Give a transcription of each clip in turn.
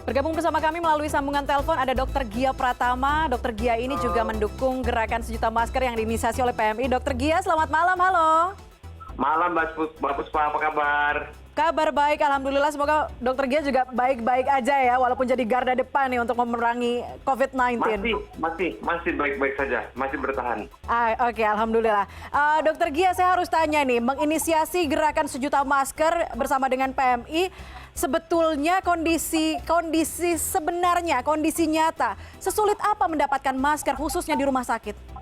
Bergabung bersama kami melalui sambungan telepon ada Dr. Gia Pratama. Dr. Gia ini juga mendukung gerakan sejuta masker yang diinisiasi oleh PMI. Dr. Gia, selamat malam, halo. Malam Mbak Puspa, apa kabar? Kabar baik, Alhamdulillah. Semoga Dr. Gia juga baik-baik aja ya, walaupun jadi garda depan nih untuk memerangi COVID-19. Masih baik-baik saja, masih bertahan. Oke, Alhamdulillah. Dr. Gia, saya harus tanya nih, menginisiasi gerakan sejuta masker bersama dengan PMI, sebetulnya kondisi sebenarnya, kondisi nyata, sesulit apa mendapatkan masker khususnya di rumah sakit?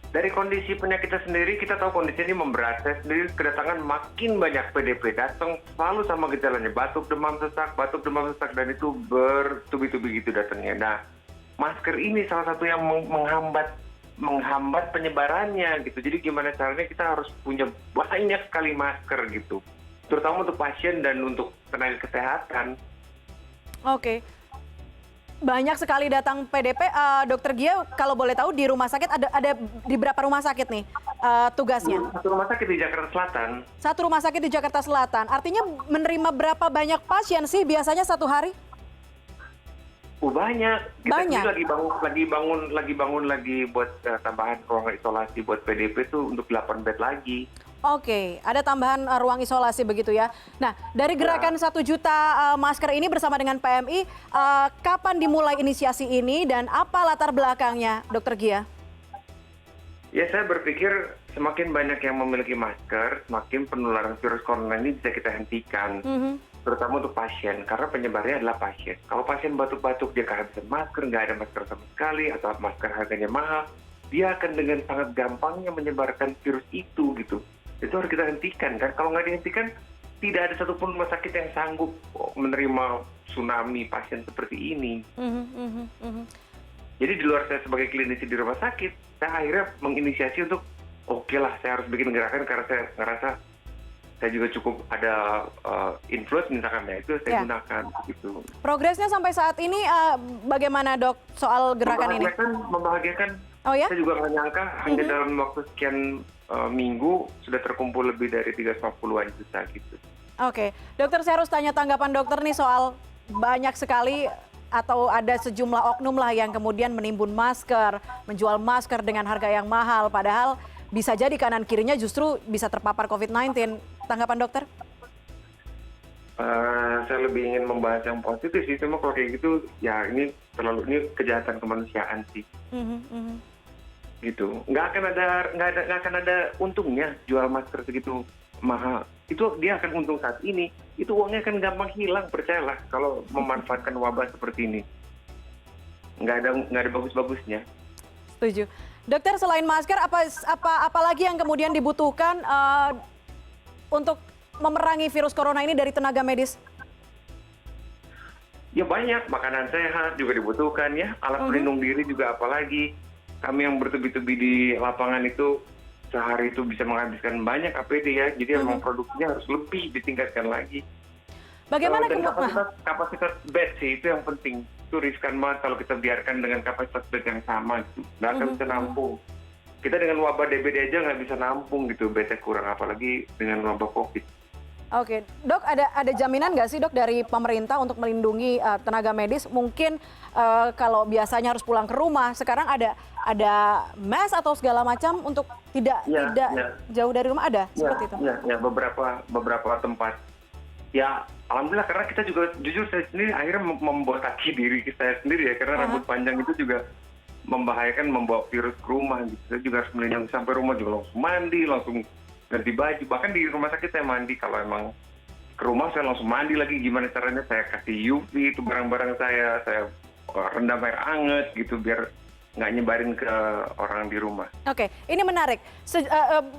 Dari kondisi penyakitnya sendiri, kita tahu kondisi ini memberat. Saya sendiri kedatangan makin banyak PDP datang selalu sama gejalanya. Batuk, demam, sesak, dan itu bertubi-tubi gitu datangnya. Nah, masker ini salah satu yang menghambat penyebarannya gitu. Jadi gimana caranya kita harus punya banyak sekali masker gitu. Terutama untuk pasien dan untuk tenaga kesehatan. Oke. Banyak sekali datang PDP. Dokter Gia, kalau boleh tahu di rumah sakit ada di berapa rumah sakit nih tugasnya? Satu rumah sakit di Jakarta Selatan. Satu rumah sakit di Jakarta Selatan. Artinya menerima berapa banyak pasien sih biasanya satu hari? Banyak. Kita Banyak. lagi bangun buat tambahan ruang isolasi buat PDP itu untuk 8 bed lagi. Oke, ada tambahan ruang isolasi begitu ya. Nah, dari gerakan 1 juta masker ini bersama dengan PMI, kapan dimulai inisiasi ini dan apa latar belakangnya, Dokter Gia? Ya, saya berpikir semakin banyak yang memiliki masker, semakin penularan virus corona ini bisa kita hentikan. Terutama untuk pasien, karena penyebarnya adalah pasien. Kalau pasien batuk-batuk, dia kehabisan masker, nggak ada masker sama sekali, atau masker harganya mahal, dia akan dengan sangat gampangnya menyebarkan virus itu gitu. Itu harus kita hentikan kan. Kalau nggak dihentikan, tidak ada satupun rumah sakit yang sanggup menerima tsunami pasien seperti ini. Jadi di luar saya sebagai klinisi di rumah sakit, saya akhirnya menginisiasi untuk oke lah, saya harus bikin gerakan karena saya ngerasa saya juga cukup ada influence misalkan ya, itu saya gunakan gitu. Progresnya sampai saat ini bagaimana, Dok, soal gerakan ini? Membahagiakan. Oh ya? Saya juga nggak nyangka hanya dalam waktu sekian minggu sudah terkumpul lebih dari 350-an juta gitu. Oke, dokter, saya harus tanya tanggapan dokter nih soal banyak sekali atau ada sejumlah oknum lah yang kemudian menimbun masker, menjual masker dengan harga yang mahal, padahal bisa jadi kanan kirinya justru bisa terpapar COVID-19. Tanggapan dokter? Saya lebih ingin membahas yang positif sih, cuma kalau kayak gitu ya ini kejahatan kemanusiaan sih. Gitu, nggak akan ada untungnya jual masker segitu mahal. Itu dia akan untung saat ini, itu uangnya akan gampang hilang, percayalah, kalau memanfaatkan wabah seperti ini. Nggak ada bagus-bagusnya. Setuju. Dokter, selain masker apa lagi yang kemudian dibutuhkan untuk memerangi virus corona ini dari tenaga medis? Ya banyak, makanan sehat juga dibutuhkan ya, alat pelindung diri juga apalagi. Kami yang bertubi-tubi di lapangan itu sehari itu bisa menghabiskan banyak APD ya, jadi memang produksinya harus lebih ditingkatkan lagi. Bagaimana dan kapasitas bed sih itu yang penting. Itu riskan banget kalau kita biarkan dengan kapasitas bed yang sama gitu, nggak akan bisa nampung. Kita dengan wabah DBD aja nggak bisa nampung gitu, bednya kurang, apalagi dengan wabah COVID. Oke, Dok, ada jaminan nggak sih, Dok, dari pemerintah untuk melindungi tenaga medis? Mungkin kalau biasanya harus pulang ke rumah, sekarang ada mes atau segala macam untuk tidak jauh dari rumah, ada seperti itu? Ya, beberapa tempat. Ya, alhamdulillah, karena kita juga jujur saya sendiri akhirnya membuat kaki diri saya sendiri ya, karena rambut panjang itu juga membahayakan membawa virus ke rumah gitu. Saya juga harus melindungi sampai rumah juga langsung mandi, langsung ganti baju. Bahkan di rumah sakit saya mandi, kalau emang ke rumah saya langsung mandi lagi. Gimana caranya saya kasih UV itu barang-barang saya rendam air hangat gitu biar nggak nyebarin ke orang di rumah. Oke, ini menarik.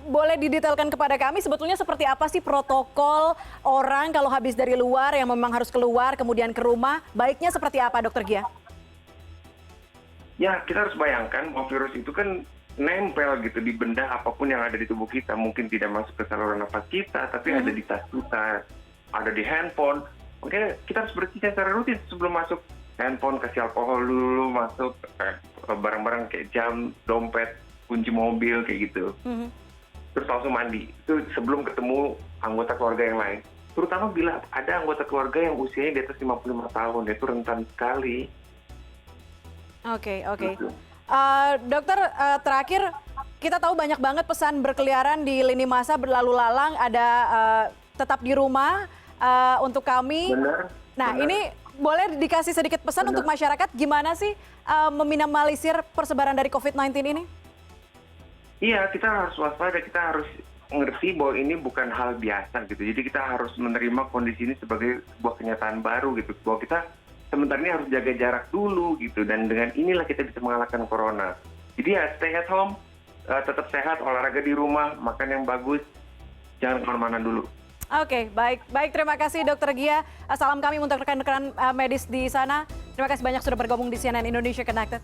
Boleh didetailkan kepada kami sebetulnya seperti apa sih protokol orang kalau habis dari luar yang memang harus keluar kemudian ke rumah, baiknya seperti apa, Dokter Gia? Ya, kita harus bayangkan bahwa virus itu kan nempel gitu di benda apapun yang ada di tubuh kita. Mungkin tidak masuk ke saluran nafas kita, tapi ada di tas kita, ada di handphone. Makanya kita harus bersihkan secara rutin sebelum masuk handphone, kasih alkohol dulu, masuk barang-barang kayak jam, dompet, kunci mobil kayak gitu. Terus langsung mandi. Itu sebelum ketemu anggota keluarga yang lain. terutama bila ada anggota keluarga yang usianya di atas 55 tahun, itu rentan sekali. Oke, oke. Gitu. Dokter, terakhir kita tahu banyak banget pesan berkeliaran di lini masa berlalu lalang, ada tetap di rumah untuk kami. Benar. Nah, benar. ini boleh dikasih sedikit pesan Benar. untuk masyarakat gimana sih meminimalisir persebaran dari COVID-19 ini? Iya, kita harus waspada, kita harus ngerti bahwa ini bukan hal biasa gitu. Jadi kita harus menerima kondisi ini sebagai sebuah kenyataan baru gitu. Bahwa kita sementara ini harus jaga jarak dulu gitu. Dan dengan inilah kita bisa mengalahkan corona. Jadi ya stay at home, tetap sehat, olahraga di rumah, makan yang bagus, jangan kemana-mana dulu. Oke, baik. Baik, terima kasih Dokter Gia. Salam kami untuk rekan-rekan medis di sana. Terima kasih banyak sudah bergabung di CNN Indonesia Connected.